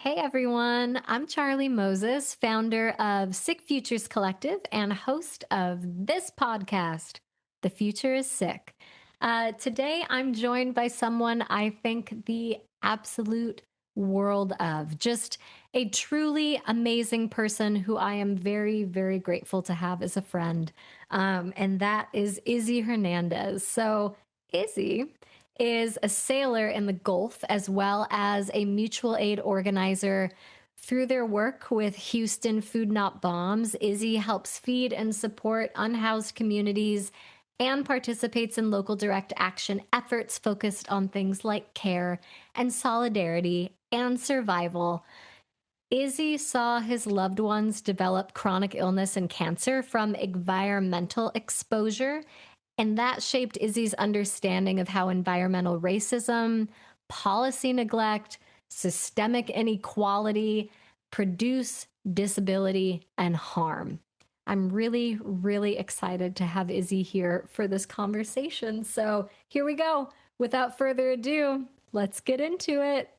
Hey everyone, I'm Charlie Moses, founder of Sick Futures Collective and host of this podcast, The Future is Sick. Today I'm joined by someone I think the absolute world of, just a truly amazing person who I am very, very grateful to have as a friend. And that is Izzy Hernandez. So, Izzy is a sailor in the Gulf as well as a mutual aid organizer. Through their work with Houston Food Not Bombs, Izzy helps feed and support unhoused communities and participates in local direct action efforts focused on things like care and solidarity and survival. Izzy saw his loved ones develop chronic illness and cancer from environmental exposure, and that shaped Izzy's understanding of how environmental racism, policy neglect, systemic inequality produce disability and harm. I'm really, really excited to have Izzy here for this conversation. So here we go. Without further ado, let's get into it.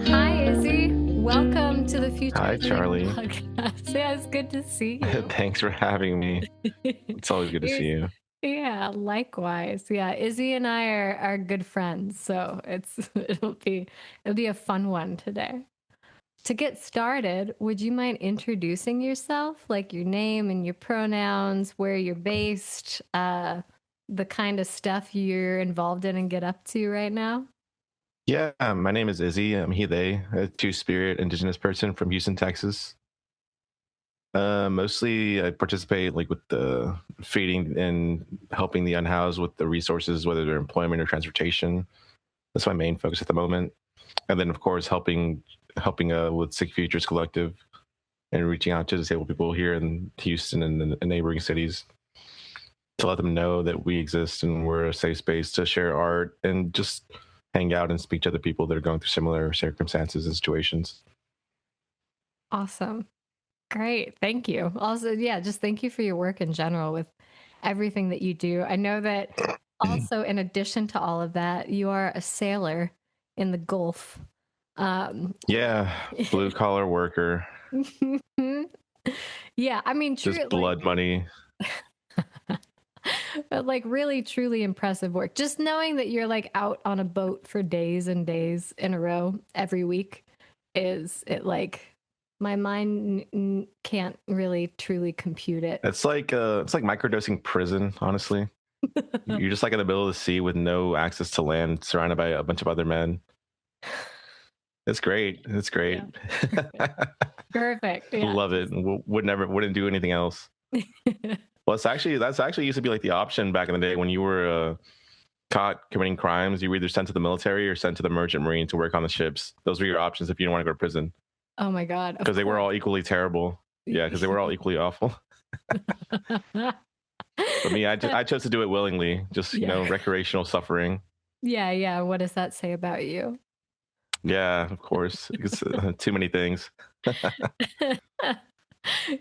Hi, Izzy. Welcome to the Future Hi, is Sick Charlie. podcast. Yeah, it's good to see you. Thanks for having me. It's always good to see You're- you. yeah, likewise. Yeah, Izzy and I are good friends, so it'll be a fun one today. To get started, would you mind introducing yourself, like your name and your pronouns, where you're based, the kind of stuff you're involved in and get up to right now? Yeah, my name is Izzy. I'm he, they, a two-spirit indigenous person from Houston, Texas. Mostly I participate like with the feeding and helping the unhoused with the resources, whether they're employment or transportation. That's my main focus at the moment. And then of course helping with Sick Futures Collective and reaching out to disabled people here in Houston and the neighboring cities to let them know that we exist and we're a safe space to share art and just hang out and speak to other people that are going through similar circumstances and situations. Awesome. Great. Thank you. Also, yeah, just thank you for your work in general with everything that you do. I know that also, in addition to all of that, you are a sailor in the Gulf. Um, Yeah, blue collar worker, yeah, I mean, true, just blood money. but like really, truly impressive work. Just knowing that you're like out on a boat for days and days in a row every week is it like my mind can't really truly compute it. It's like microdosing prison, honestly. You're just like in the middle of the sea with no access to land, surrounded by a bunch of other men. It's great. It's great. Yeah. Perfect. Yeah. Love it. Wouldn't do anything else. Well, that's actually used to be like the option back in the day when you were caught committing crimes. You were either sent to the military or sent to the merchant marine to work on the ships. Those were your options if you didn't want to go to prison Oh my God. Of because they were course. all equally terrible. Yeah, because they were all equally awful. But me, I chose to do it willingly, just Yeah. recreational suffering. Yeah. Yeah. What does that say about you? Yeah, of course. It's too many things.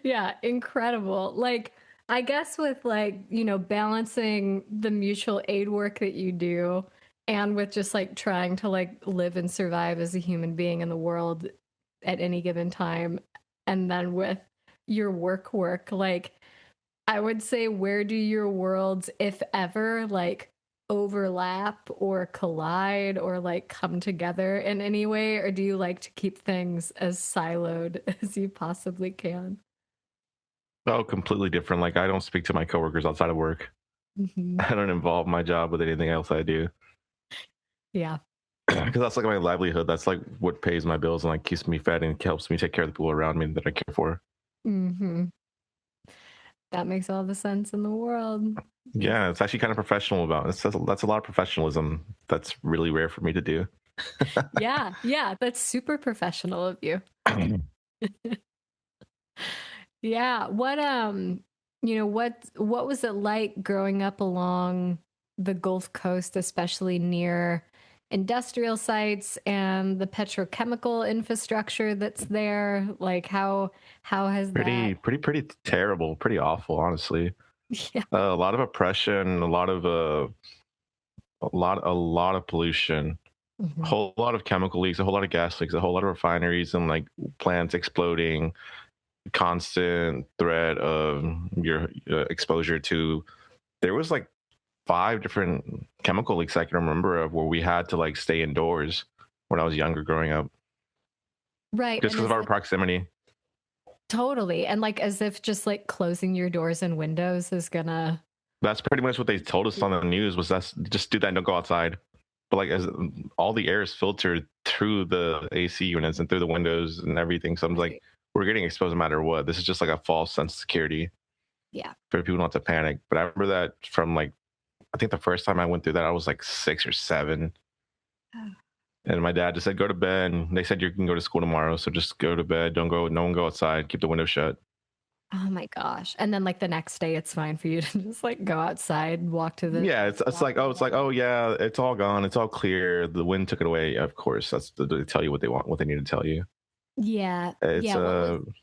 Yeah. Incredible. Like, I guess with like, balancing the mutual aid work that you do and with just like trying to like live and survive as a human being in the world at any given time. And then with your work, like, I would say, where do your worlds, if ever, like overlap or collide or like come together in any way? Or do you like to keep things as siloed as you possibly can? Oh, completely different. Like I don't speak to my coworkers outside of work. Hmm. I don't involve my job with anything else I do Yeah. because that's like my livelihood. That's like what pays my bills and like keeps me fed and helps me take care of the people around me that I care for. Hmm. That makes all the sense in the world. Yeah, it's actually kind of professional about it. That's a lot of professionalism. That's really rare for me to do. Yeah. Yeah. That's super professional of you. Yeah. What was it like growing up along the Gulf Coast, especially near industrial sites and the petrochemical infrastructure that's there? Like how has that? Pretty terrible, pretty awful, honestly. Yeah. A lot of oppression, a lot of pollution, a Mhm. whole lot of chemical leaks, a whole lot of gas leaks, a whole lot of refineries and like plants exploding, constant threat of your exposure to. There was like 5 different chemical leaks I can remember of where we had to like stay indoors when I was younger growing up, Right. just And because of is our it proximity. totally? And like as if just like closing your doors and windows is gonna. That's pretty much what they told us on the news was that's just do that and don't go outside. But like as all the air is filtered through the AC units and through the windows and everything. So I'm like, Right. we're getting exposed no matter what. This is just like a false sense of security Yeah. for people not to panic. But I remember that from like I think the first time I went through that I was like 6 or 7. And my dad just said, go to bed. And they said you can go to school tomorrow. So just go to bed. Don't go, no one go outside. Keep the window shut. Oh my gosh. And then like the next day it's fine for you to just like go outside, walk to the Yeah, walk to the it's like water. oh yeah, it's all gone, it's all clear. The wind took it away. Of course, they tell you what they want, what they need to tell you. Yeah. It's Yeah. What was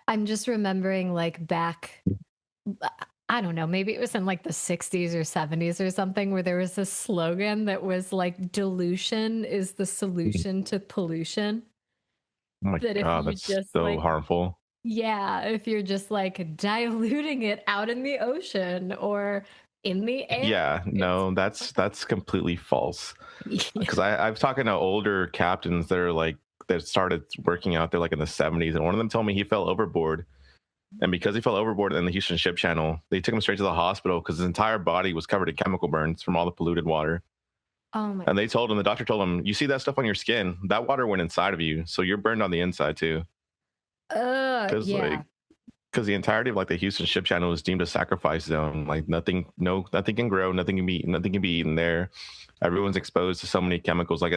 I'm just remembering like back I don't know, maybe it was in like the 60s or 70s or something where there was a slogan that was like dilution is the solution to pollution. oh my That if god, you that's just so like harmful. yeah, if you're just like diluting it out in the ocean or in the air, Yeah, it's no, that's completely false. yeah. Because I've talking to older captains that are like that started working out there like in the 70s, and one of them told me he fell overboard. And because he fell overboard in the Houston Ship Channel, they took him straight to the hospital because his entire body was covered in chemical burns from all the polluted water. Oh my And they told him, the doctor told him, you see that stuff on your skin? That water went inside of you. So you're burned on the inside too. Because yeah. because the entirety of like the Houston Ship Channel is deemed a sacrifice zone. Like nothing can grow, nothing can be eaten there. Everyone's exposed to so many chemicals. Like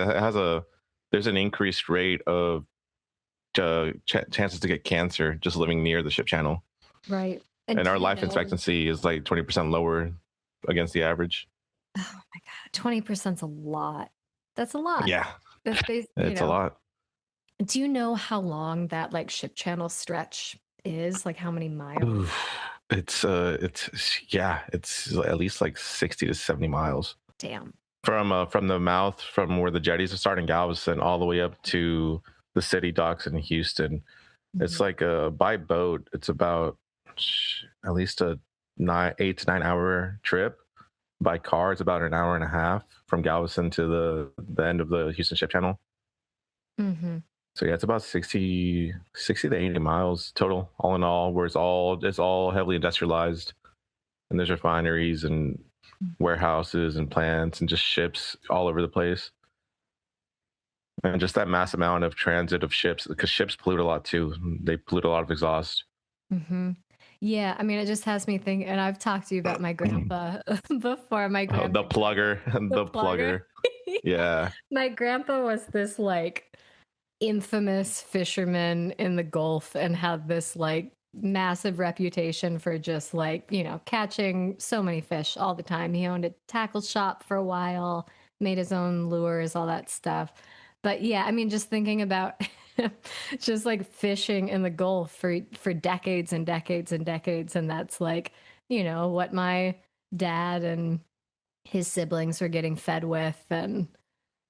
there's an increased rate of chances to get cancer just living near the ship channel. Right. And And do our you life know expectancy is like 20% lower against the average. oh my god, 20%'s a lot. That's a lot. Yeah, That's you it's a know. lot. Do you know how long that like ship channel stretch is? Like how many miles? Oof. It's yeah, it's at least like 60 to 70 miles Damn. from the mouth from where the jetties are starting Galveston all the way up to the city docks in Houston. It's Mhm. like by boat, it's about at least a 8 to 9 hour trip. By car, it's about an hour and a half from Galveston to the end of the Houston Ship Channel. Mhm. So yeah, it's about 60 to 80 miles total, all in all, where it's all heavily industrialized, and there's refineries and warehouses and plants and just ships all over the place. And just that mass amount of transit of ships, because ships pollute a lot too. They pollute a lot of exhaust. Mm-hmm. Yeah, I mean, it just has me think, and I've talked to you about my grandpa before. My Oh, the grandpa, plugger, the the plugger. plugger. Yeah. My grandpa was this like infamous fisherman in the Gulf and had this like massive reputation for just like, catching so many fish all the time. He owned a tackle shop for a while, made his own lures, all that stuff. But yeah, I mean, just thinking about just like fishing in the Gulf for decades and decades and decades, and that's like, what my dad and his siblings were getting fed with and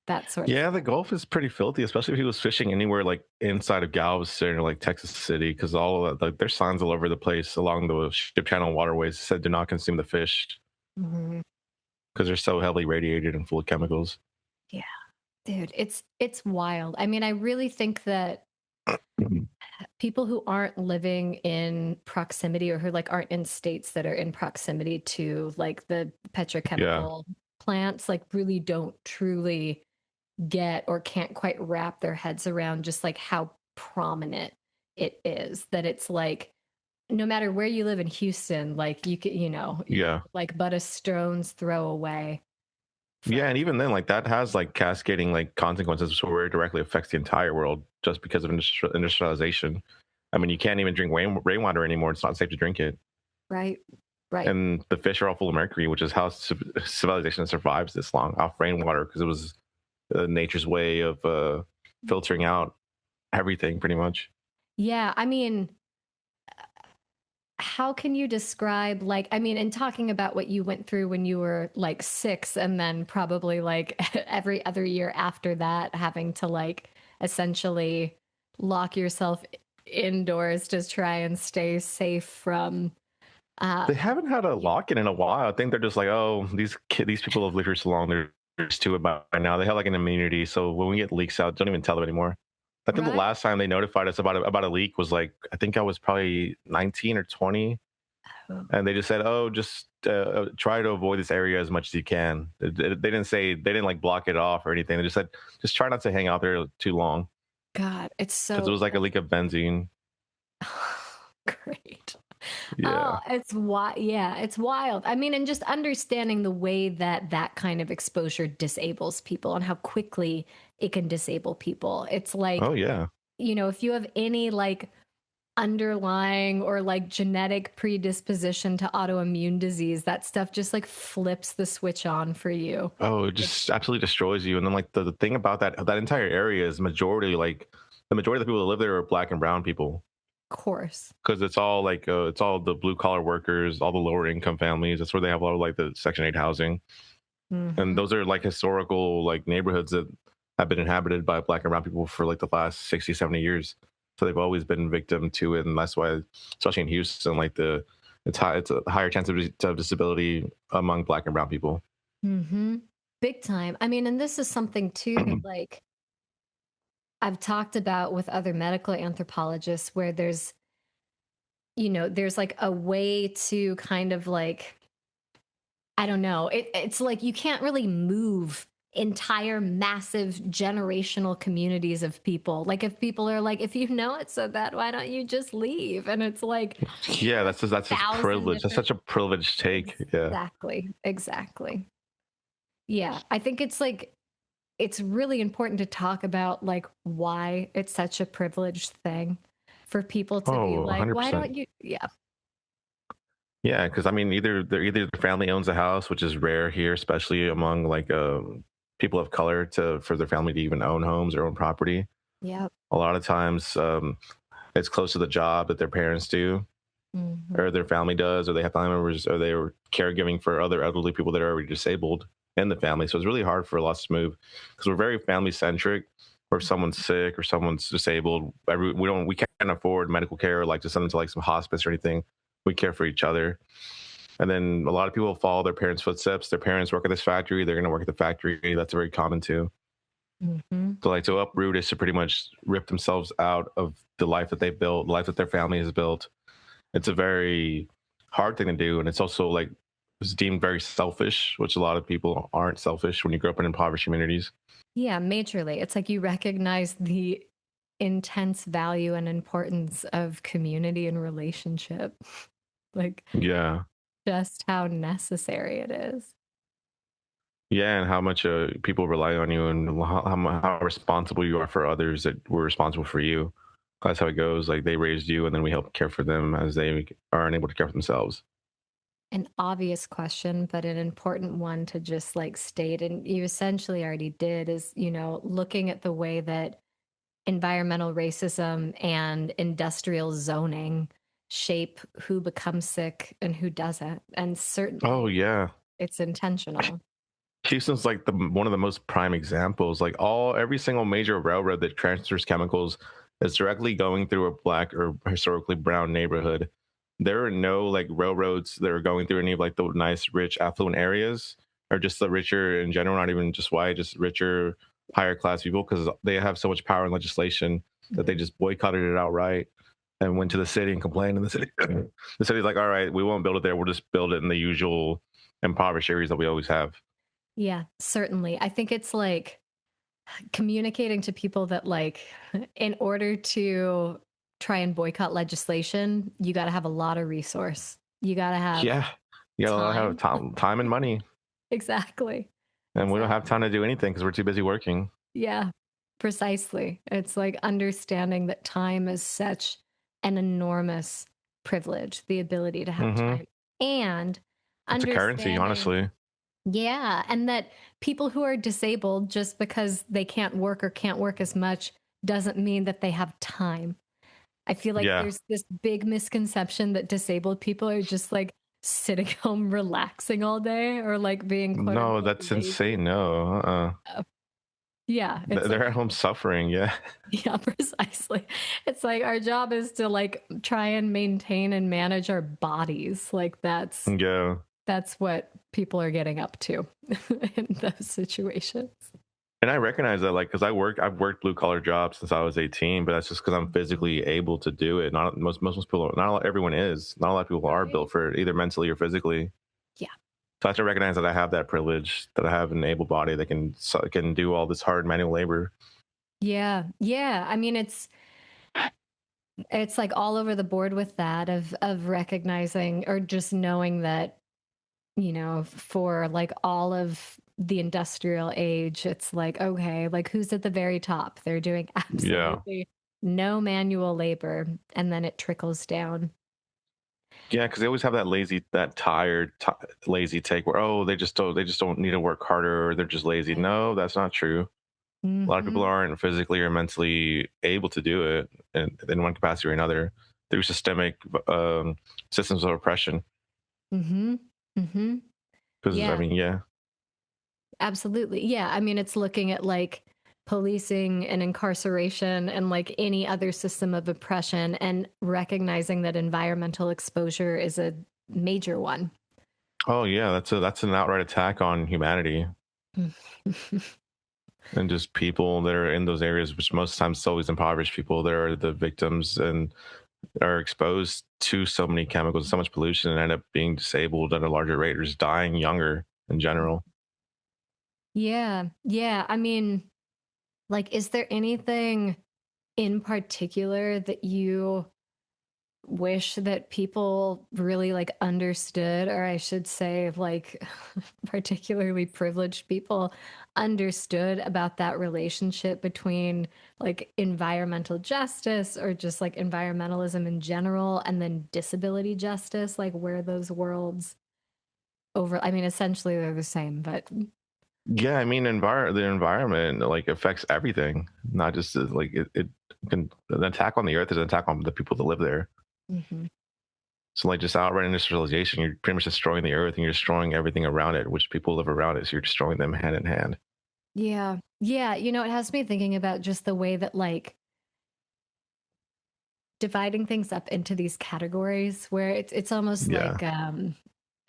that sort of Yeah, the stuff. Gulf is pretty filthy, especially if he was fishing anywhere like inside of Galveston or like Texas City, because all of that, like, there's signs all over the place along the ship channel waterways that said do not consume the fish Mhm. because they're so heavily radiated and full of chemicals. Yeah. Dude, it's wild. I mean, I really think that Mhm. people who aren't living in proximity or who like aren't in states that are in proximity to like the Yeah, petrochemical plants like really don't truly get or can't quite wrap their heads around just like how prominent it is that it's like no matter where you live in Houston, like you could, you're yeah, like but a stone's throw away yeah. from. And even then, like that has like cascading like consequences where it directly affects the entire world just because of industrialization. I mean, you can't even drink rainwater anymore. It's not safe to drink it. Right. Right. And the fish are all full of mercury, which is how civilization survives this long off rainwater, because it was nature's way of filtering out everything pretty much. Yeah, I mean, how can you describe, like, I mean, in talking about what you went through when you were like 6 and then probably like every other year after that having to like essentially lock yourself indoors to try and stay safe from uh They haven't had a lock-in in a while. I think they're just like, oh, these people have lived here so long, they're used to it by now. They have like an immunity, so when we get leaks out, don't even tell them anymore. I think the right. last time they notified us about a leak was like, I think I was probably 19 or 20, Oh, and they just said, oh, just try to avoid this area as much as you can. They didn't say, they didn't like block it off or anything. They just said, just try not to hang out there too long, God, it's because it so was like a leak of benzene. great. Oh, Yeah. yeah, it's wild. I mean, and just understanding the way that that kind of exposure disables people and how quickly it can disable people. It's Oh like, yeah. if you have any like underlying or like genetic predisposition to autoimmune disease, that stuff just like flips the switch on for you. Oh, it It's, just absolutely destroys you. And then like the thing about that entire area is majority, like the majority of the people that live there are black and brown people, of course. because it's all like it's all the blue collar workers, all the lower income families. That's where they have a lot of like the Section 8 housing, and Hmm. those are like historical like neighborhoods that have been inhabited by black and brown people for like the last 60, 70 years. So they've always been victim to it, and that's why, especially in Houston, like it's a higher chance of disability among black and brown people. Hmm. Big time. I mean, and this is something too that like I've talked about with other medical anthropologists where there's like a way to kind of like, I don't know, it's like you can't really move entire massive generational communities of people. Like if people are like, if you know it so bad, why don't you just leave? And it's like Yeah, a that's his thousand privilege. That's different. such a privileged take. Yeah. Exactly. Yeah, I think it's like it's really important to talk about like why it's such a privileged thing for people to be Oh, like, why 100%. don't you? Yeah. Yeah, because I mean, either the family owns a house, which is rare here, especially among like people of color, to for their family to even own homes or own property. Yep. A lot of times, it's close to the job that their parents do, Hmm. or their family does, or they have family members, or they were caregiving for other elderly people that are already disabled in the family. So it's really hard for us to move, because we're very family centric. Or if someone's sick or someone's disabled, we can't afford medical care, like to send them to like some hospice or anything. We care for each other. And then a lot of people follow their parents' footsteps. Their parents work at this factory, they're going to work at the factory. That's very common too. Hmm. So like to uproot is to pretty much rip themselves out of the life that they've built, the life that their family has built. It's a very hard thing to do, and it's also like it's deemed very selfish, which a lot of people aren't selfish when you grow up in impoverished communities. Yeah, majorly. It's like you recognize the intense value and importance of community and relationship, like Yeah. just how necessary it is. Yeah, and how much people rely on you, and how responsible you are for others that were responsible for you. That's how it goes. Like they raised you, and then we help care for them as they are unable to care for themselves. An obvious question, but an important one to just like state, and you essentially already did, is, looking at the way that environmental racism and industrial zoning shape who becomes sick and who doesn't. And Oh certainly yeah, it's intentional. Houston's like the one of the most prime examples. Like every single major railroad that transfers chemicals is directly going through a black or historically brown neighborhood. There are no like railroads that are going through any of like the nice, rich, affluent areas, or just the richer in general, not even just white, just richer, higher class people, because they have so much power and legislation that they Mhm. just boycotted it outright and went to the city and complained. And the city's like, all right, we won't build it there. We'll just build it in the usual impoverished areas that we always have. Yeah, certainly. I think it's like communicating to people that, like, in order to try and boycott legislation, you got to have a lot of resource. You got to have Yeah. You gotta have time. time and money. Exactly. And we don't have Exactly. time to do anything because we're too busy working. Yeah, precisely. It's like understanding that time is such an enormous privilege, the ability to have Hmm. time. and It's a currency, understanding, honestly. yeah, and that people who are disabled, just because they can't work or can't work as much, doesn't mean that they have time. I feel like Yeah. there's this big misconception that disabled people are just like sitting home relaxing all day or like being quote No, unquote that's lazy. insane. No. Uh, yeah, it's They're like, at home suffering. Yeah. yeah, precisely. It's like our job is to like try and maintain and manage our bodies. Like Yeah. that's what people are getting up to in those situations. And I recognize that, like, because I've worked blue collar jobs since I was 18, but that's just because I'm Mhm. physically able to do it. Not most people, not a lot, everyone is. Not a lot of people are built Right. for it, either mentally or physically. Yeah. So I have to recognize that I have that privilege, that I have an able body that can do all this hard manual labor. Yeah. Yeah. I mean, it's like all over the board with that of recognizing or just knowing that, for like all of the industrial age, it's like, okay, like who's at the very top? They're doing Yeah. absolutely no manual labor, and then it trickles down. Yeah, because they always have that tired, lazy take where, oh, they just don't need to work harder, or they're just lazy. No, that's not true. A lot of people Mm-hmm. aren't physically or mentally able to do it in one capacity or another through systemic systems of oppression. Mm-hmm. Mm-hmm. Because I Yeah, mean, yeah, absolutely. Yeah. I mean, it's looking at like policing and incarceration and like any other system of oppression and recognizing that environmental exposure is a major one. oh yeah, that's an outright attack on humanity and just people that are in those areas, which most times it's always impoverished people that are the victims and are exposed to so many chemicals, so much pollution, and end up being disabled at a larger rate or just dying younger in general. Yeah. Yeah. I mean, like, is there anything in particular that you wish that people really like understood, or I should say, like, particularly privileged people understood about that relationship between like environmental justice or just like environmentalism in general and then disability justice, like where those worlds I mean, essentially they're the same, but Yeah, I mean, the environment like affects everything, not just like it can an attack on the earth is an attack on the people that live there. Mhm. So like just outright industrialization, you're pretty much destroying the earth and you're destroying everything around it, which people live around it. So you're destroying them hand in hand. Yeah. Yeah. It has me thinking about just the way that, like, dividing things up into these categories where it's almost Yeah, like,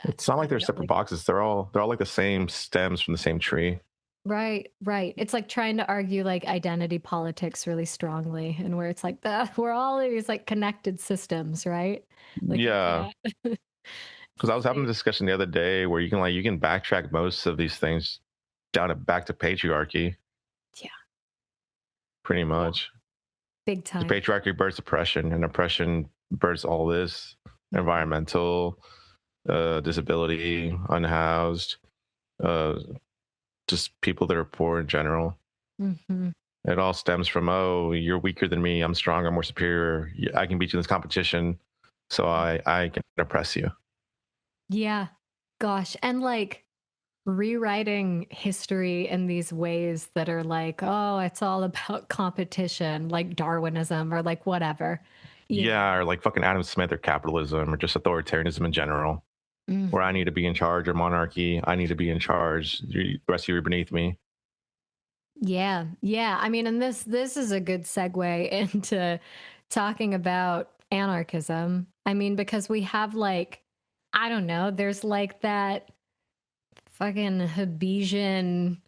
it's not I like they're don't know, separate like, boxes. They're all like the same stems from the same tree. right, right. It's like trying to argue like identity politics really strongly, and where it's like we're all these like connected systems, right? Like you Yeah, can't because I was having a say, discussion the other day where you can backtrack most of these things down to back to patriarchy, yeah, pretty yeah, much. big The time. patriarchy births oppression, and oppression births all this Mhm. environmental, disability, unhoused, uh, just people that are poor in general. Mhm. It all stems from, oh, you're weaker than me. I'm stronger, more superior. I can beat you in this competition, so I can oppress you. Yeah, gosh, and like rewriting history in these ways that are like, oh, it's all about competition, like Darwinism or like whatever, you Yeah, know. or like fucking Adam Smith or capitalism or just authoritarianism in general, where I need Mhm. to be in charge, or monarchy. I need to be in charge. The rest of you are beneath me. Yeah, yeah. I mean, and this is a good segue into talking about anarchism. I mean, because we have like, I don't know, there's like that fucking Hobbesian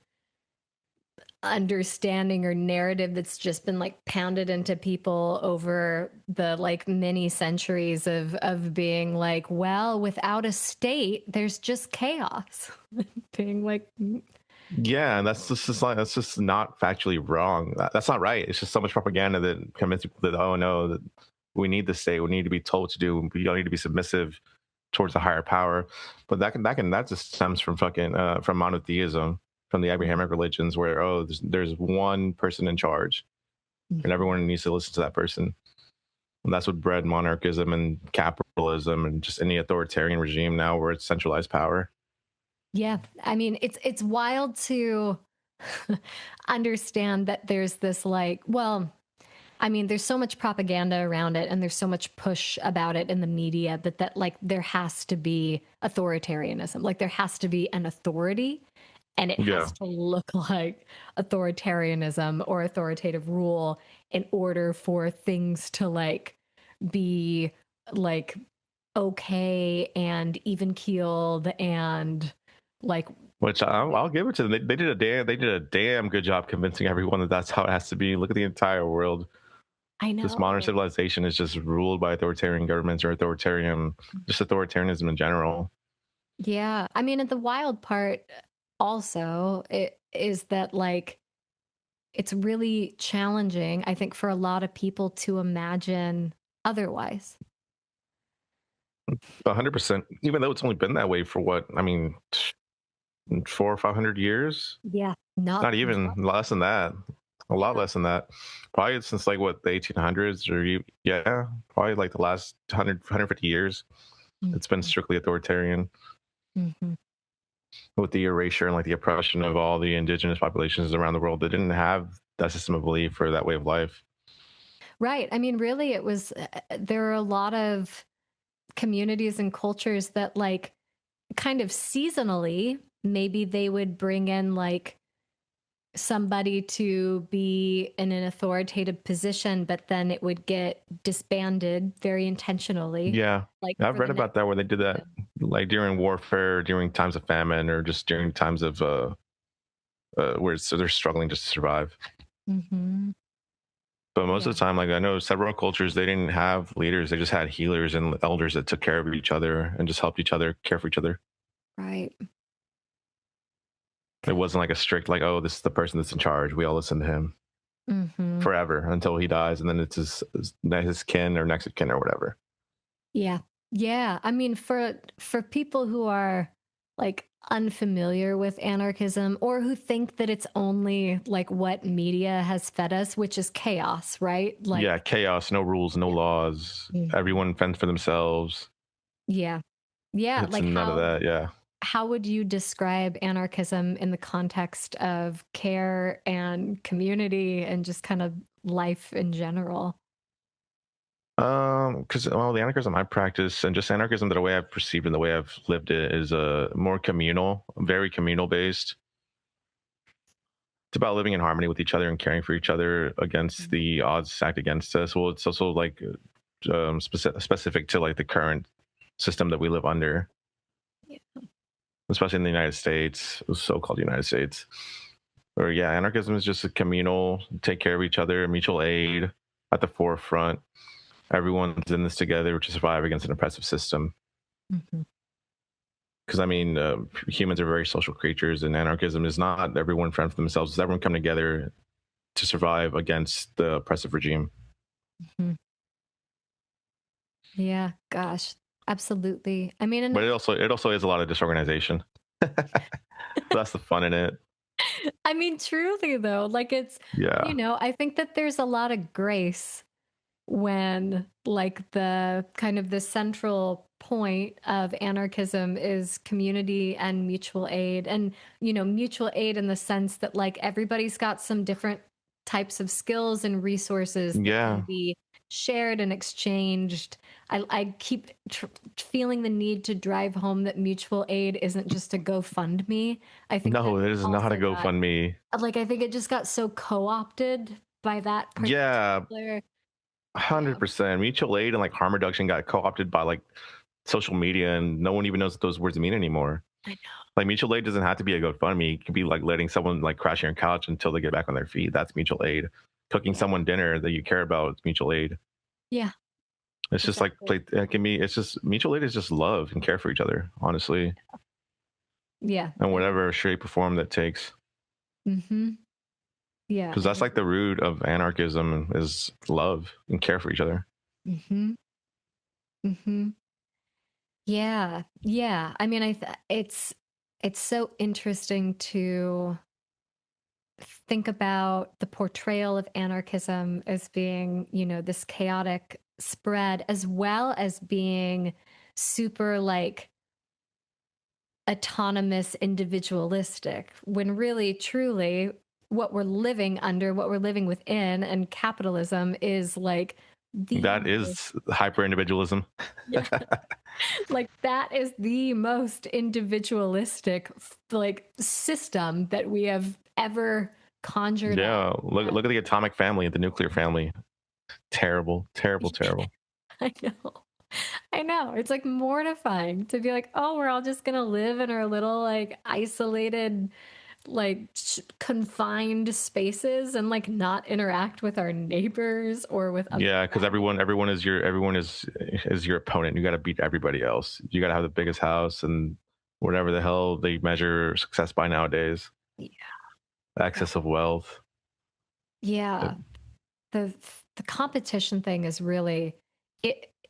understanding or narrative that's just been like pounded into people over the like many centuries of being like, well, without a state there's just chaos. Being like, Yeah, and that's just not factually wrong. That's not right. It's just so much propaganda that convinces people that, oh no, that we need the state. We need to be told to do. We don't need to be submissive towards a higher power. But that just stems from from monotheism, from the Abrahamic religions, where, oh, there's one person in charge and everyone needs to listen to that person. And that's what bred monarchism and capitalism and just any authoritarian regime now where it's centralized power. Yeah. I mean, it's wild to understand that there's this like, well, I mean, there's so much propaganda around it and there's so much push about it in the media, but that like there has to be authoritarianism. Like there has to be an authority and it Yeah. has to look like authoritarianism or authoritative rule in order for things to like be like okay and even keeled and like Which I'll give it to them. They did a damn good job convincing everyone that that's how it has to be. Look at the entire world. I This modern know. civilization is just ruled by authoritarian governments or just authoritarianism in general. Yeah. I mean, and the wild part also it is that like it's really challenging, I think, for a lot of people to imagine otherwise. 100%. Even though it's only been that way for what, I mean, 400 or 500 years. Yeah. Not Not even less than that. A lot yeah. less than that. Probably since like what the 1800s yeah, probably like the last 150 years. It's been Mhm. strictly authoritarian Mhm. with the erasure and like the oppression of all the indigenous populations around the world that didn't have that system of belief or that way of life. Right. I mean, really, it was, there are a lot of communities and cultures that, like, kind of seasonally, maybe they would bring in like somebody to be in an authoritative position, but then it would get disbanded very intentionally, Yeah. like I've for the read next about that where they did that season. like during warfare, during times of famine, or just during times of where so they're struggling just to survive. Hmm. But most of Yeah. the time, like I know several cultures, they didn't have leaders. They just had healers and elders that took care of each other and just helped each other care for each other. Right. It wasn't like a strict, like, oh, this is the person that's in charge. We all listen to him Hmm. forever until he dies. And then it's his kin or next of kin or whatever. Yeah. Yeah. I mean, for people who are like unfamiliar with anarchism or who think that it's only like what media has fed us, which is chaos, right? Yeah, Like, chaos, no rules, no yeah. laws. Mhm. Everyone fends for themselves. Yeah. Yeah. It's Like none of that. Yeah. how would you describe anarchism in the context of care and community and just kind of life in general? Because well, the anarchism I practice and just anarchism, the way I've perceived and the way I've lived it is more communal, very communal based. It's about living in harmony with each other and caring for each other against Mhm. the odds stacked against us. Well, it's also like specific to like the current system that we live under, Yeah. especially in the United States, so-called United States. Or yeah, anarchism is just a communal, take care of each other, mutual aid at the forefront. Everyone's in this together to survive against an oppressive system. Mhm. Because I mean, humans are very social creatures, and anarchism is not everyone friend for themselves. It's everyone come together to survive against the oppressive regime. Mhm. Yeah, gosh, absolutely. I mean, But and it also is a lot of disorganization. That's the fun in it. I mean, truly though, like it's, Yeah, I think that there's a lot of grace when like the kind of the central point of anarchism is community and mutual aid and mutual aid in the sense that like everybody's got some different types of skills and resources that can yeah. be shared and exchanged. I keep feeling the need to drive home that mutual aid isn't just a GoFundMe. I think that No, it is not a also got GoFundMe. like I think it just got so co-opted by that Yeah, particular. Yeah. 100%. Mutual aid and like harm reduction got co-opted by like social media, and no one even knows what those words mean anymore. I know. Like mutual aid doesn't have to be a GoFundMe. It could be like letting someone like crash on your couch until they get back on their feet. That's mutual aid. Cooking Yeah. someone dinner that you care about is mutual aid. Yeah, It's just like exactly. it can be. It's just mutual aid is just love and care for each other, honestly, Yeah, in it whatever shape or form that takes. mhm. Yeah, Because and that's it like the root of anarchism is love and care for each other. mhm, mhm. Yeah, yeah. I mean, it's so interesting to think about the portrayal of anarchism as being, this chaotic spread, as well as being super like autonomous, individualistic, when really, truly, what we're living under, what we're living within, and capitalism is like the That is hyper individualism. yeah, like that is the most individualistic like system that we have ever conjured up. Yeah, look at the atomic family, the nuclear family. Terrible, terrible, terrible. I know. I know. It's like mortifying to be like, oh, we're all just going to live in our little like isolated, like confined spaces and like not interact with our neighbors or with other Yeah, because families. everyone is your opponent. You got to beat everybody else. You got to have the biggest house and whatever the hell they measure success by nowadays. Yeah. Excess of wealth. Yeah. The the competition thing is really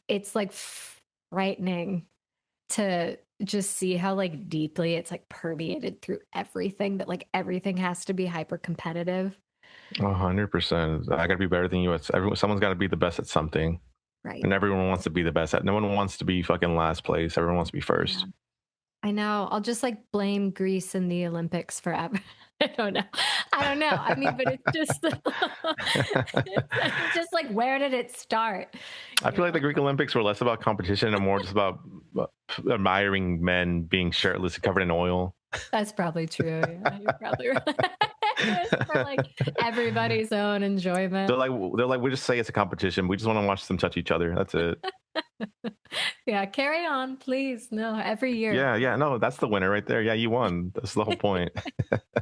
it's like frightening to just see how like deeply it's like permeated through everything, that like everything has to be hyper competitive. 100%. I got to be better than you. Someone's got to be the best at something, Right. and everyone wants to be the best at. No one wants to be fucking last place. Everyone wants to be Yeah. first. I know. I'll just like blame Greece in the Olympics forever. I don't know. I don't know. I mean, but it's just it's just like, where did it start? I You feel like the know? Greek Olympics were less about competition and more just about admiring men being shirtless and covered in oil. That's probably true. Yeah, you're probably right. It was for like everybody's own enjoyment. They're like we just say it's a competition. We just want to watch them touch each other. That's it. Yeah, carry on, please. No, every year. Yeah, yeah. No, that's the winner right there. Yeah, you won. That's the whole point.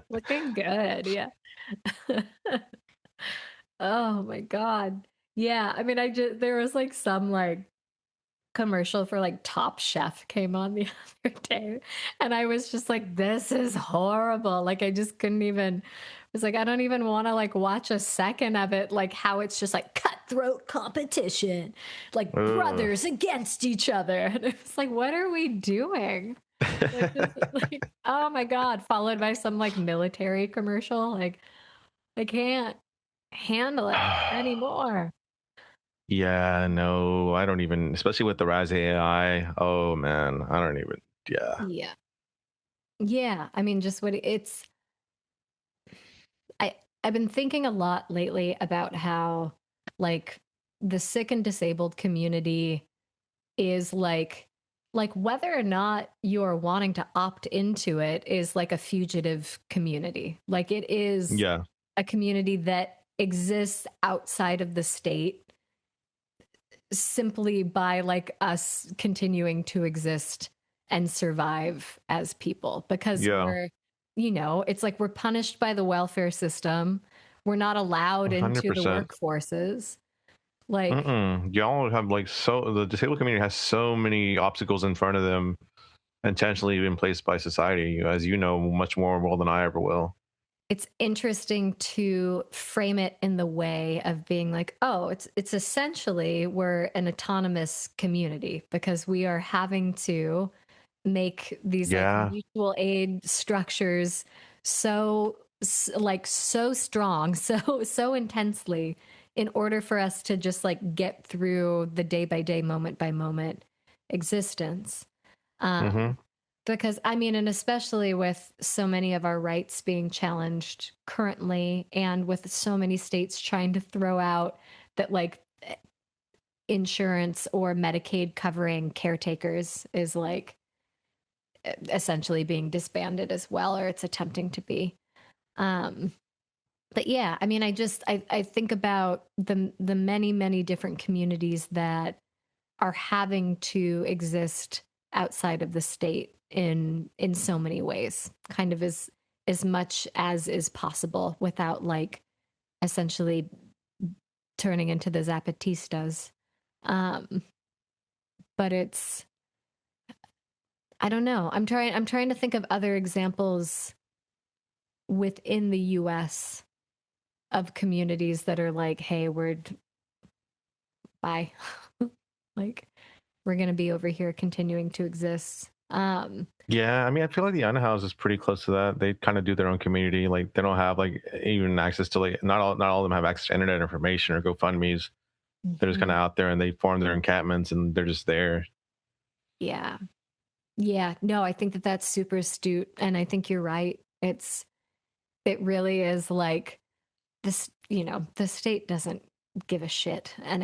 Looking good. Yeah. Oh my God. Yeah. I mean, there was like some like commercial for like Top Chef came on the other day. And I was just like, this is horrible. Like, I just couldn't even, I was like, I don't even want to like watch a second of it. Like, how it's just like cutthroat competition, like Ugh. brothers against each other. And it was like, what are we doing? Like, this is like, oh my God, followed by some like military commercial. Like, I can't handle it anymore. Yeah, no, I don't even, especially with the rise of AI. Oh man, I don't even, yeah. Yeah. Yeah. I mean, just what it's, I, I've been thinking a lot lately about how, like, the sick and disabled community is like whether or not you're wanting to opt into it is like a fugitive community. Like, it is Yeah. a community that exists outside of the state simply by like us continuing to exist and survive as people, because Yeah. it's like we're punished by the welfare system. We're not allowed into the 100%. workforces. Like, Y'all have like the disabled community has so many obstacles in front of them, intentionally been placed by society, as you know, much more well than I ever will. it's interesting to frame it in the way of being like, oh, it's essentially we're an autonomous community because we are having to make these like Yeah. mutual aid structures so like so strong, so intensely, in order for us to just like get through the day by day, moment by moment existence. Mm-hmm. Because I mean, and especially with so many of our rights being challenged currently, and with so many states trying to throw out that like insurance or Medicaid covering caretakers is like essentially being disbanded as well, or it's attempting to be. Um, but yeah, I mean, I think about the many different communities that are having to exist outside of the state in so many ways, kind of as much as is possible without like essentially turning into the Zapatistas. Um, but it's I don't know. I'm trying to think of other examples within the US of communities that are like, hey, bye. Like, we're going to be over here continuing to exist. Yeah, I mean, I feel like the unhoused is pretty close to that. They kind of do their own community. Like, they don't have like even access to like not all of them have access to internet information or GoFundmes. They're just kind Mhm. of out there and they form their encampments and they're just there. Yeah. Yeah. No, I think that that's super astute. And I think you're right. It really is like this, the state doesn't give a shit. And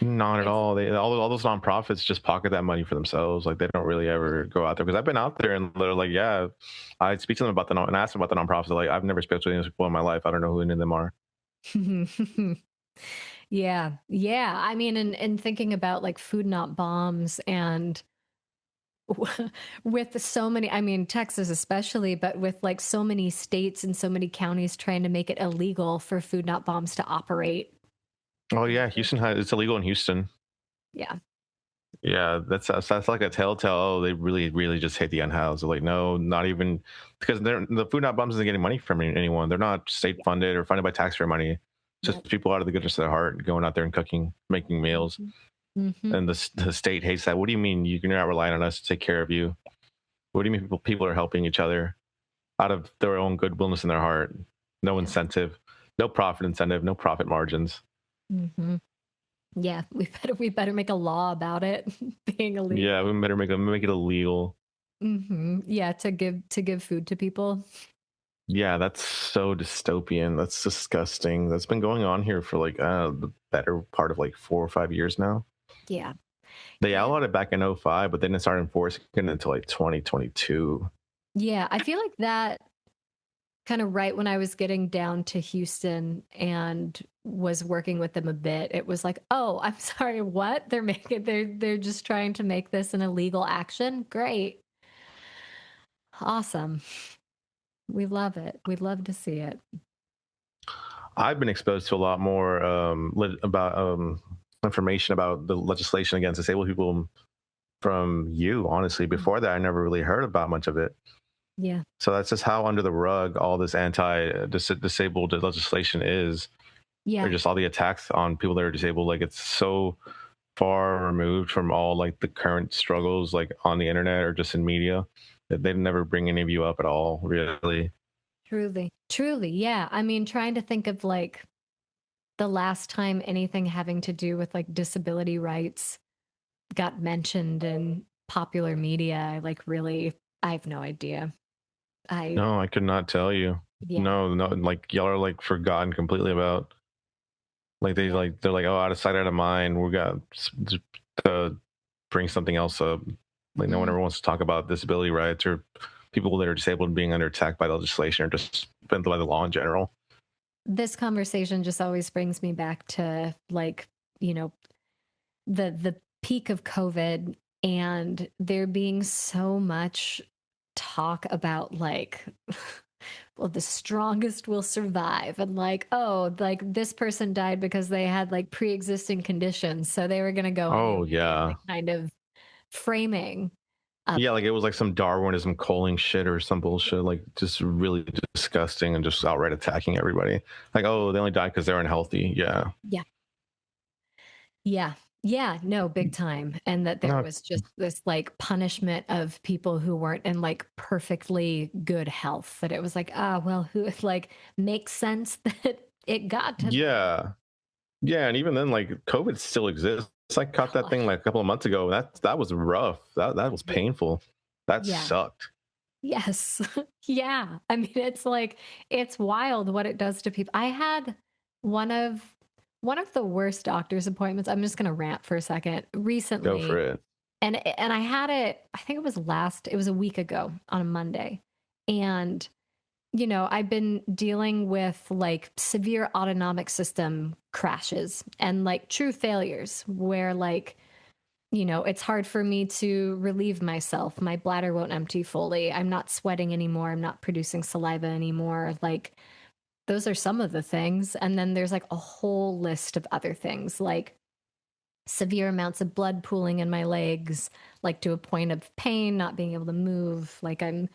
Not at it's, all. All those nonprofits just pocket that money for themselves. Like they don't really ever go out there. Because I've been out there and they're like, yeah, I speak to them about and ask them about the nonprofits. They're like, I've never spoken to any of those people in my life. I don't know who any of them are. yeah. Yeah. I mean, and thinking about like food not bombs and with so many, I mean, Texas especially, but with like so many states and so many counties trying to make it illegal for food not bombs to operate. Oh And yeah, it's like, Houston has it's illegal in Houston. yeah. Yeah, that's like a telltale. Oh, they really just hate the unhoused. They're like, no, not even because the food not bombs isn't getting money from anyone. They're not state funded or funded by taxpayer money. Just Yep. people out of the goodness of their heart going out there and cooking, making meals. Hmm. Hmm. And the state hates that. What do you mean you're not relying on us to take care of you? What do you mean people are helping each other out of their own goodwillness in their heart? No Yeah. incentive, no profit incentive, no profit margins. Hmm. Yeah. We better make a law about it being Yeah, illegal. we better make it illegal. Yeah. To give food to people. Yeah, that's so dystopian. That's disgusting. That's been going on here for like the better part of like 4 or 5 years now. Yeah. They Yeah. outlawed it back in '05, but they didn't start enforcing it until like 2022. Yeah. I feel like that kind of right when I was getting down to Houston and was working with them a bit, it was like, oh, I'm sorry, what? They're just trying to make this an illegal action. Great. Awesome. We love it. We'd love to see it. I've been exposed to a lot more about information about the legislation against disabled people from you. Honestly, before that, I never really heard about much of it. Yeah. So that's just how under the rug all this anti-disabled legislation is, or Yeah. just all the attacks on people that are disabled. Like it's so far removed from all like the current struggles like on the internet or just in media that they never bring any of you up at all, really. Truly. Truly. Yeah. I mean, trying to think of like the last time anything having to do with like disability rights got mentioned in popular media, I have no idea. I, No, I could not tell you. yeah. No, no, like y'all are like forgotten completely about. Like Yeah. they're like, oh, out of sight, out of mind. We got to bring something else up. Like no one Mm. ever wants to talk about disability rights or people that are disabled being under attack by legislation or just bent by the law in general. This conversation just always brings me back to like, you know, the peak of COVID and there being so much talk about like well the strongest will survive and like oh like this person died because they had like pre-existing conditions so they were going to go Oh anyway and the yeah, kind of framing of yeah. Like it. it was like some Darwinism calling shit or some bullshit. Like just really disgusting and just outright attacking everybody. Like oh, they only died because they're unhealthy. Yeah. Yeah. Yeah. Yeah, no, big time. And that there No. was just this like punishment of people who weren't in like perfectly good health. That it was like, ah, well, who like makes sense that it got to them. Yeah. Yeah, and even then, like COVID still exists. I caught that God. thing like a couple of months ago. That was rough. That was Yeah. painful. That Yeah. sucked. Yes. Yeah. I mean, it's like it's wild what it does to people. I had one of one of the worst doctor's appointments. I'm just gonna rant for a second. Go for Recently, it. and I had it, I think it was a week ago on a Monday. And, I've been dealing with like severe autonomic system crashes and like true failures where like, it's hard for me to relieve myself. My bladder won't empty fully. I'm not sweating anymore. I'm not producing saliva anymore. Like those are some of the things. And then there's like a whole list of other things like severe amounts of blood pooling in my legs, like to a point of pain, not being able to move. Like I'm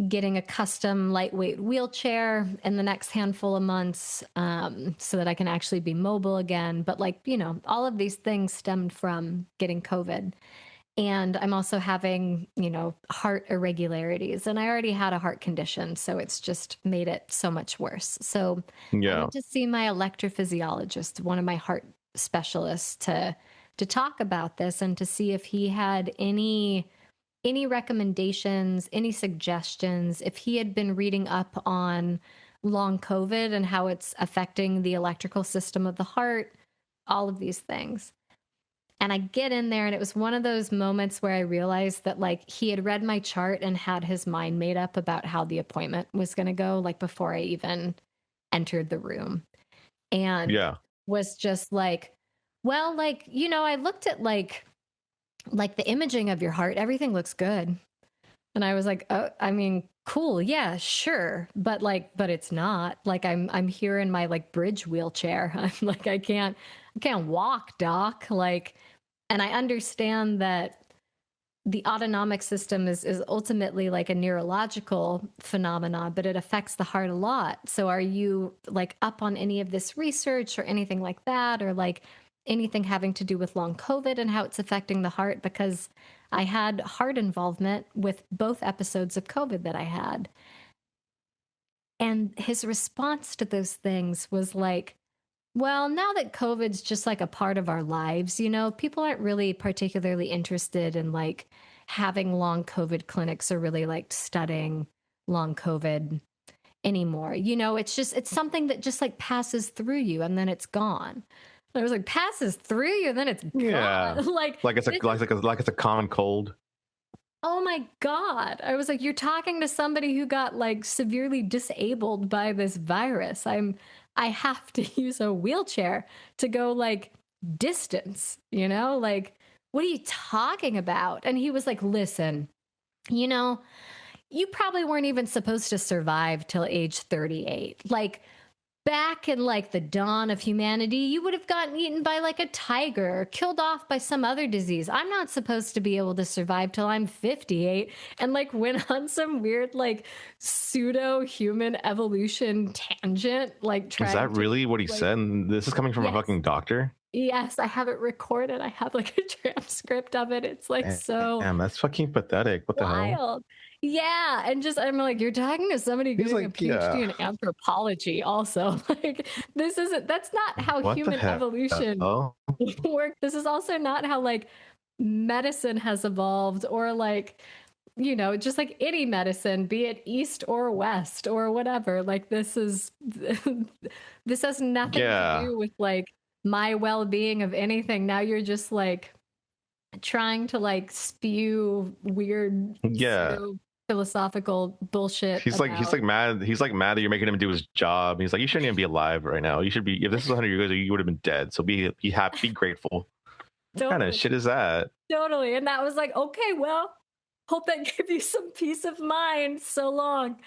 getting a custom lightweight wheelchair in the next handful of months so that I can actually be mobile again. But, like, all of these things stemmed from getting COVID. And I'm also having, heart irregularities. And I already had a heart condition. So it's just made it so much worse. So I Yeah. went to see my electrophysiologist, one of my heart specialist to talk about this and to see if he had any recommendations, any suggestions, if he had been reading up on long COVID and how it's affecting the electrical system of the heart, all of these things. And I get in there, and it was one of those moments where I realized that, like, he had read my chart and had his mind made up about how the appointment was going to go, like, before I even entered the room. And Yeah. was just like, well, like, I looked at like the imaging of your heart, everything looks good. And I was like, oh, I mean, cool, yeah, sure, but it's not. Like, I'm here in my like bridge wheelchair. I'm like, I can't walk, doc. Like, and I understand that the autonomic system is ultimately like a neurological phenomenon, but it affects the heart a lot. So are you like up on any of this research or anything like that, or like anything having to do with long COVID and how it's affecting the heart? Because I had heart involvement with both episodes of COVID that I had. And his response to those things was like, well, now that COVID's just like a part of our lives, people aren't really particularly interested in like having long COVID clinics or really like studying long COVID anymore. It's something that just like passes through you and then it's gone. I was like, passes through you and then it's Yeah. gone. Like it's like it's a common cold. Oh my God. I was like, you're talking to somebody who got like severely disabled by this virus. I have to use a wheelchair to go like distance, Like, what are you talking about? And he was like, listen, you know, you probably weren't even supposed to survive till age 38. Like, back in like the dawn of humanity, you would have gotten eaten by like a tiger or killed off by some other disease. I'm not supposed to be able to survive till I'm 58, and like went on some weird like pseudo human evolution tangent, like Is trying that to really what he like, said? And this is coming from a yes, fucking doctor? yes, I have it recorded. I have like a transcript of it. It's like so Damn, that's fucking pathetic. What the hell? wild. Yeah. And just, I'm like, you're talking to somebody He's getting a like, yeah, PhD in anthropology, also. Like, that's not how what the human evolution hell? works. This is also not how, like, medicine has evolved, or, like, just like any medicine, be it East or West or whatever. Like, this has nothing to Yeah, do with, like, my well being of anything. Now you're just, like, trying to like spew weird yeah. pseudo philosophical bullshit He's about like mad. He's like mad that you're making him do his job. He's like, you shouldn't even be alive right now. You should be. If this was 100 years ago, you would have been dead. So be happy, be grateful. What kind of totally, shit is that? totally. And that was like, okay, well, hope that gave you some peace of mind so long.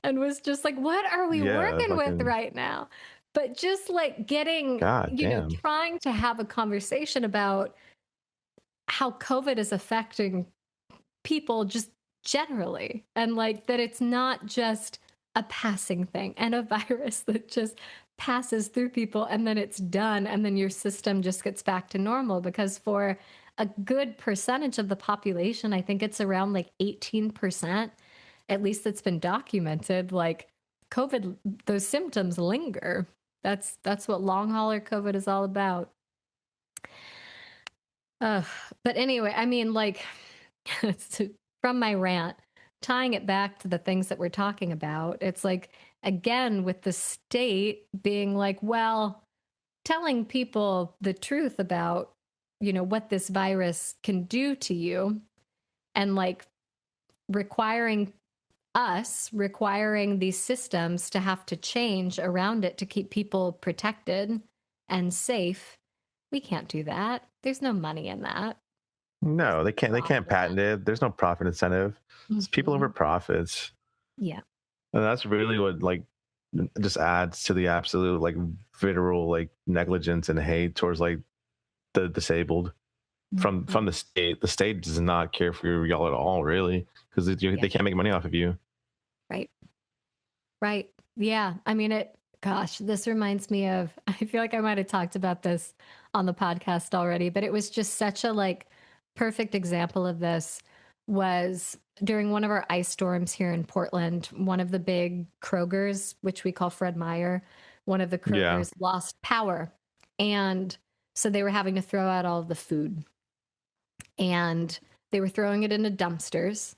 And was just like, what are we Yeah, working with fucking right now? But just like getting, god damn. trying to have a conversation about how COVID is affecting people just generally, and like that it's not just a passing thing and a virus that just passes through people and then it's done and then your system just gets back to normal. Because for a good percentage of the population, I think it's around like 18%, at least it's been documented, like COVID, those symptoms linger. That's what long hauler COVID is all about. uh, but anyway, I mean, like, from my rant, tying it back to the things that we're talking about, it's like, again, with the state being like, well, telling people the truth about, what this virus can do to you, and like requiring requiring these systems to have to change around it to keep people protected and safe. We can't do that. There's no money in that. There's No, no they profit can't patent it. There's no profit incentive. in It's people over it. profits. Yeah. And that's really what like just adds to the absolute like vitriol like negligence and hate towards like the disabled from Mhm. the state. The state does not care for y'all at all, really, because Yeah. they can't make money off of you. Right. Right. Yeah. I mean, gosh, this reminds me of, I feel like I might have talked about this on the podcast already, but it was just such a like perfect example of this. Was during one of our ice storms here in Portland, one of the big Krogers, which we call Fred Meyer, one of the Yeah, Krogers lost power. And So they were having to throw out all of the food, and they were throwing it into dumpsters,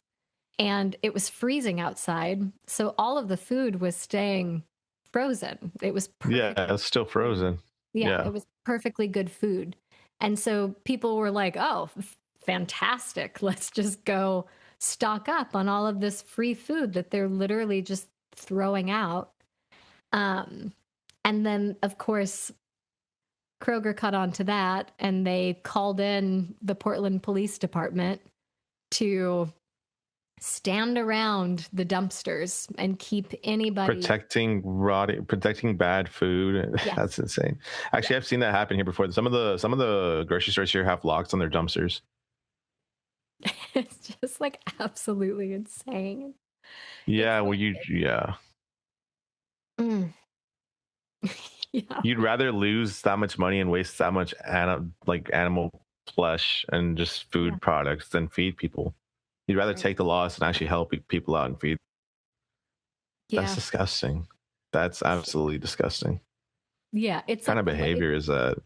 and it was freezing outside. So all of the food was staying frozen. It was Yeah, perfectly it's still good. frozen. Yeah, Yeah. it was perfectly good food. And so people were like, oh, fantastic. Let's just go stock up on all of this free food that they're literally just throwing out. Um, and then, of course, Kroger caught on to that, and they called in the Portland Police Department to stand around the dumpsters and keep anybody. Protecting bad food. Yes. That's insane. Actually, I've seen that happen here before. Some of the grocery stores here have locks on their dumpsters. It's just like absolutely insane. Yeah, It's well, like, yeah. mm. Yeah. You'd rather lose that much money and waste that much animal flesh and just Yeah. food products than feed people. You'd rather Right. take the loss and actually help people out and feed. That's Yeah. disgusting. That's absolutely disgusting. Yeah. It's What kind like of behavior is that?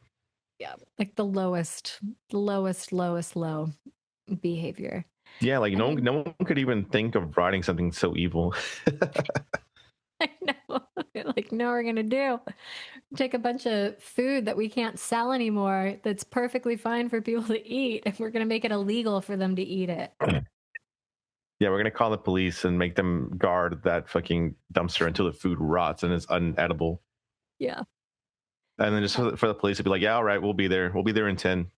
yeah, like the lowest low behavior. Yeah, like I mean, no one could even think of writing something so evil. I know. Like, no, we're gonna do take a bunch of food that we can't sell anymore that's perfectly fine for people to eat, and we're gonna make it illegal for them to eat it. Yeah, we're gonna call the police and make them guard that fucking dumpster until the food rots and is unedible. Yeah. And then just for the police to be like, yeah, all right, we'll be there. We'll be there in 10.